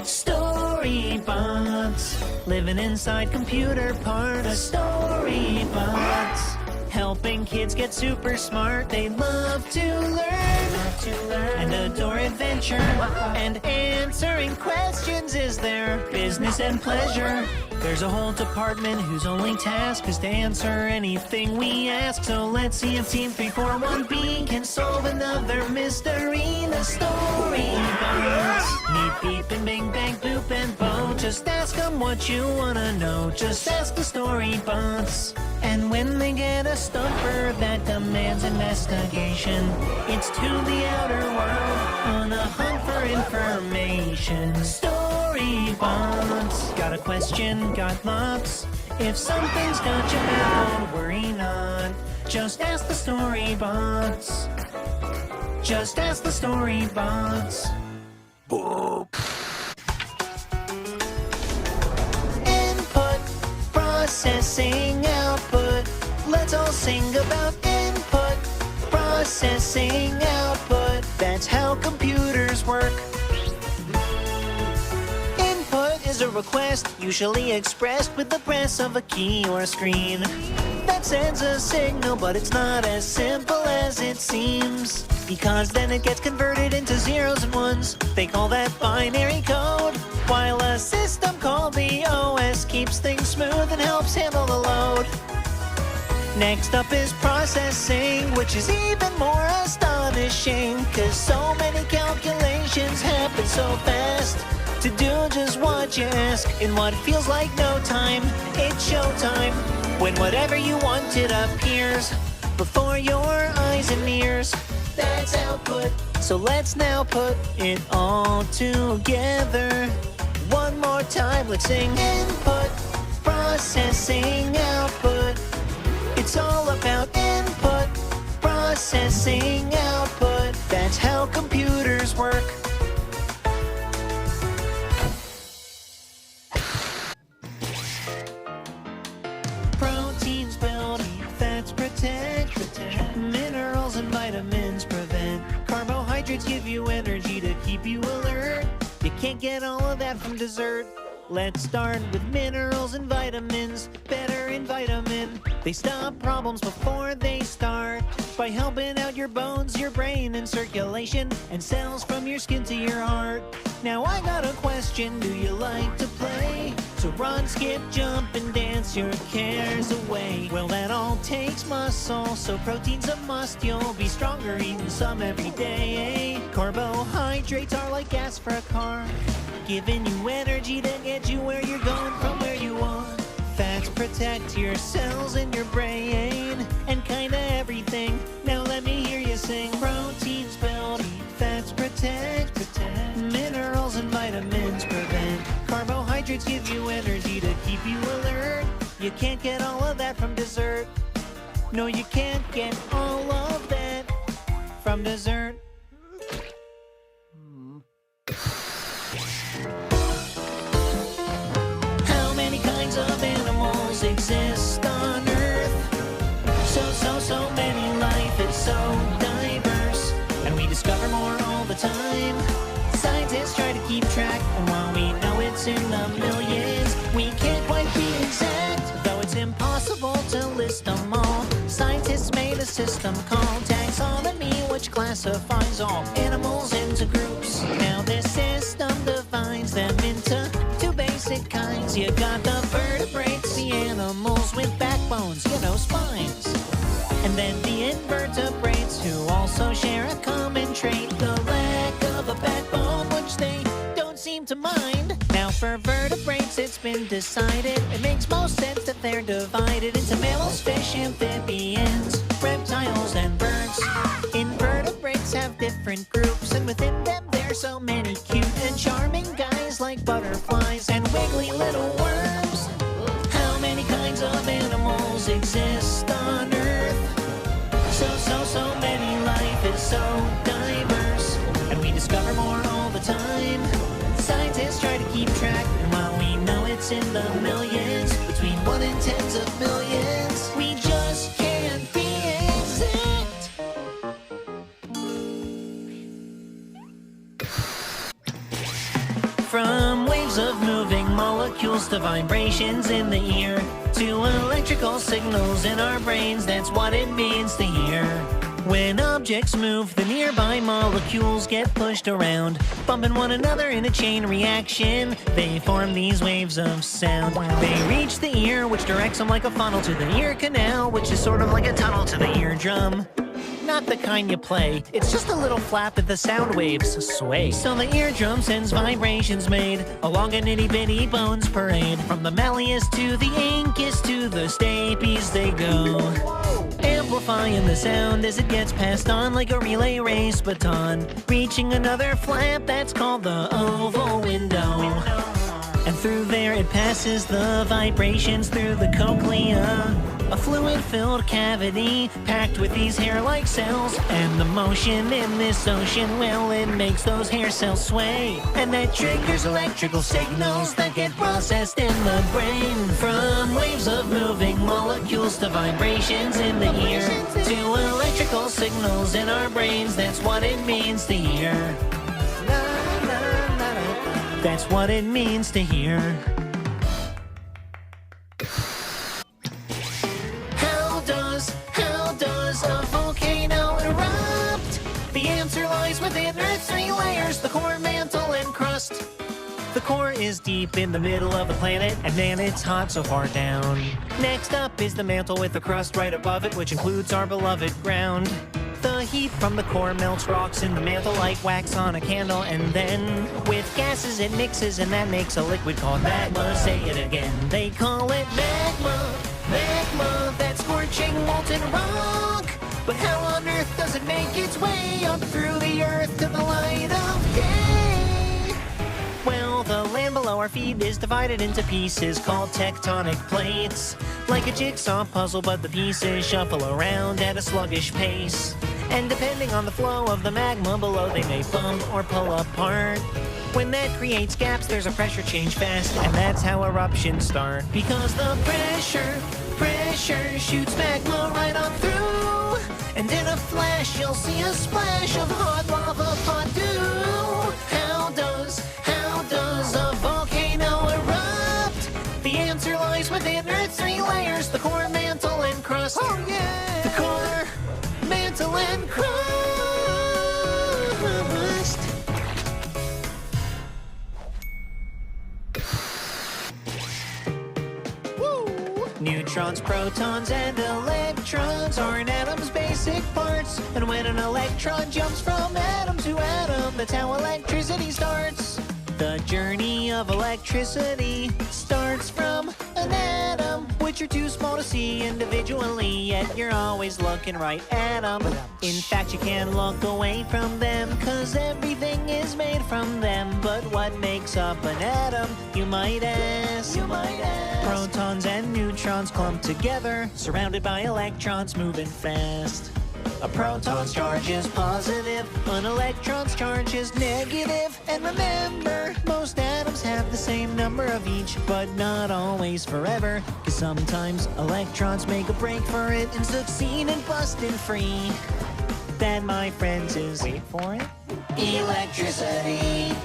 Storybots, living inside computer parts. Storybots, helping kids get super smart. They love to learn and adore adventure. And answering questions is their business and pleasure. There's a whole department whose only task is to answer anything we ask. So let's see if Team 341B can solve another mystery. The Storybots. Meep, beep, and bing, bang, boop, and bo. Just ask them what you wanna know. Just ask the Storybots. And when they get a stumper that demands investigation, it's to the outer world on a hunt for information. Storybots. Got a question? Got lots? If something's got you back, don't worry not. Just ask the Storybots. Just ask the Storybots. Boop. Input, processing, output. Let's all sing about input, processing, output. That's how computers work. Input is a request, usually expressed with the press of a key or a screen. That sends a signal, but it's not as simple as it seems, because then it gets converted into zeros and ones. They call that binary code, while a system called the OS keeps things smooth and helps handle the load. Next up is processing, which is even more astonishing, cause so many calculations happen so fast. To do just what you ask in what feels like no time, it's showtime. When whatever you wanted appears before your eyes and ears, that's output. So let's now put it all together. One more time, let's sing input, processing, output. It's all about input, processing, output. That's how computers work. Proteins build, fats protect, minerals and vitamins prevent. Carbohydrates give you energy to keep you alert. You can't get all of that from dessert. Let's start with minerals and vitamins. Better in vitamin, they stop problems before they start by helping out your bones, your brain, and circulation, and cells from your skin to your heart. Now I got a question, do you like to play? So run, skip, jump, and dance your cares away. Well, that all takes muscle, so protein's a must. You'll be stronger eating some every day. Carbohydrates are like gas for a car, giving you energy to get you where you're going from where you are. Fats protect your cells in your brain and kinda everything. Now let me hear you sing. Proteins build, fats protect, minerals and vitamins prevent. Carbohydrates give you energy to keep you alert. You can't get all of that from dessert. No, you can't get all of that from dessert. How many kinds of animals exist on Earth? So many. Life is so diverse, and we discover more all the time. Scientists try to keep track, and while we know it's in the millions, we can't quite be exact, though it's impossible to list them all. Scientists made a system called taxonomy, which classifies all animals into groups. Now this system divides them into two basic kinds. You got the vertebrates, the animals with backbones, spines. And then the invertebrates, who also share a common trait, the lack of a backbone, which they don't seem to mind. Now for vertebrates, it's been decided, it makes most sense that they're divided into mammals, fish, amphibians, reptiles, and birds. Invertebrates have different groups, and within them there's so many cute and charming guys like butterflies and wiggly little worms. How many kinds of animals exist on Earth? So many. Life is so diverse, and we discover more all the time. Scientists try to keep track, and while we know it's in the millions, between 1 and tens of millions, we just can't be exact. From molecules to vibrations in the ear, to electrical signals in our brains. That's what it means to hear. When objects move, the nearby molecules get pushed around, bumping one another in a chain reaction. They form these waves of sound. They reach the ear, which directs them like a funnel to the ear canal, which is sort of like a tunnel to the eardrum. Not the kind you play, it's just a little flap that the sound waves sway. So the eardrum sends vibrations made along a nitty-bitty bones parade. From the malleus to the incus to the stapes they go, amplifying the sound as it gets passed on like a relay race baton, reaching another flap that's called the oval window. And through there it passes the vibrations through the cochlea, a fluid-filled cavity packed with these hair-like cells. And the motion in this ocean, well, it makes those hair cells sway. And that triggers electrical signals that get processed in the brain. From waves of moving molecules to vibrations in the ear, to electrical signals in our brains. That's what it means to hear. That's what it means to hear. How does a volcano erupt? The answer lies within Earth's 3 layers, the core, mantle, and crust. The core is deep in the middle of the planet, and man, it's hot so far down. Next up is the mantle with the crust right above it, which includes our beloved ground. The heat from the core melts rocks in the mantle like wax on a candle, and then with gases it mixes, and that makes a liquid called magma. Say it again. They call it magma. Magma, that scorching molten rock. But how on earth does it make its way up through the earth to the light of day? Well, the land below our feet is divided into pieces called tectonic plates, like a jigsaw puzzle, but the pieces shuffle around at a sluggish pace. And depending on the flow of the magma below, they may bump or pull apart. When that creates gaps, there's a pressure change fast, and that's how eruptions start. Because the pressure shoots magma right on through, and in a flash you'll see a splash of hot lava fondue. How does a volcano erupt? The answer lies within Earth's 3 layers, the core, mantle, and crust. Oh yeah! The core, mantle, and crust. Neutrons, protons, and electrons are an atom's basic parts. And when an electron jumps from atom to atom, that's how electricity starts. The journey of electricity starts from an atom, which are too small to see individually, yet you're always looking right at them. In fact, you can't look away from them, 'cause everything is made from them. But what makes up an atom, you might ask? Protons and neutrons clump together, surrounded by electrons moving fast. A proton's charge is positive, an electron's charge is negative. And remember, most atoms have the same number of each, but not always forever, 'cause sometimes electrons make a break for it and succeed in busting free. That, my friends, is, wait for it, electricity.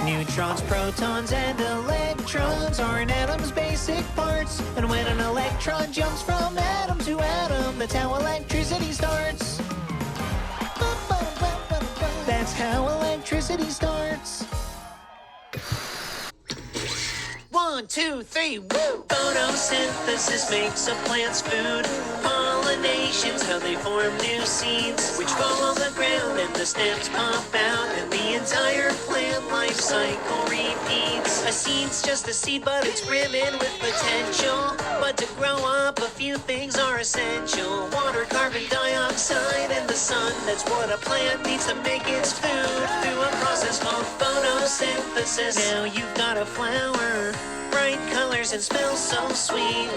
Neutrons, protons, and electrons are an atom's basic parts. And when an electron jumps from atom to atom, that's how electricity starts. That's how electricity starts. 1, 2, 3, woo! Photosynthesis makes a plant's food. Pollination's how they form new seeds, which fall on the ground and the stems pop out, and the entire plant life cycle repeats. A seed's just a seed, but it's brimming with potential. But to grow up, a few things are essential: water, carbon dioxide, and the sun. That's what a plant needs to make its food through a process called photosynthesis. Now you've got a flower, bright colors and smells so sweet,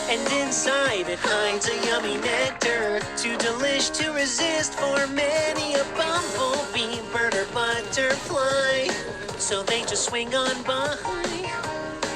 and inside it hides a yummy nectar, too delish to resist for many a bumblebee, bird, or butterfly. So they just swing on by,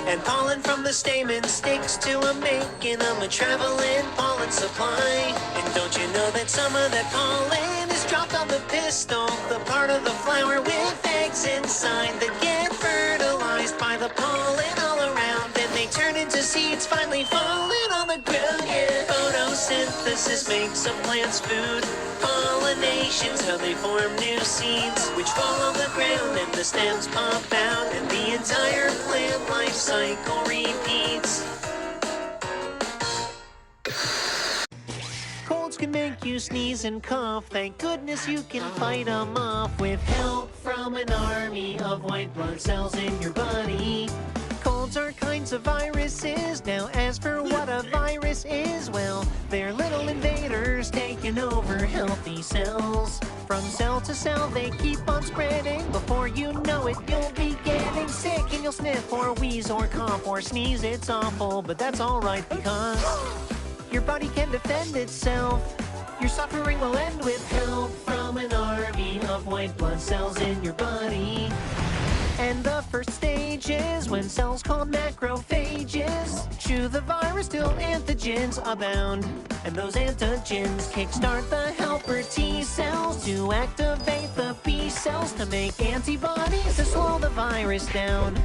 and pollen from the stamen sticks to them, making them a traveling pollen supply. And don't you know that some of that pollen is dropped on the pistil, the part of the flower with eggs inside that get fertilized by the pollen all around. Then they turn into seeds, finally falling on the ground. Yeah, photosynthesis makes a plant's food. Pollination's how they form new seeds, which fall on the ground and the stems pop out, and the entire plant life cycle repeats. Colds can make you sneeze and cough. Thank goodness you can fight them off with help from an army of white blood cells in your body. Colds are kinds of viruses. Now as for what a virus is, well, they're little invaders taking over healthy cells. From cell to cell they keep on spreading. Before you know it, you'll be getting sick, and you'll sniff or wheeze or cough or sneeze. It's awful, but that's alright because your body can defend itself. Your suffering will end with help from an army of white blood cells in your body. And the first stage is when cells called macrophages chew the virus till antigens abound. And those antigens kickstart the helper T cells to activate the B cells to make antibodies to slow the virus down.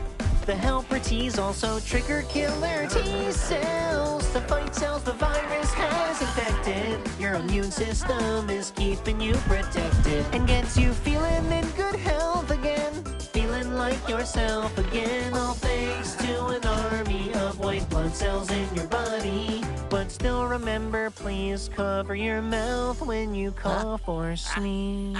The helper T's also trigger killer T cells to fight cells the virus has infected. Your immune system is keeping you protected and gets you feeling in good health again, feeling like yourself again, all thanks to an army of white blood cells in your body. But still remember, please cover your mouth when you cough or sneeze.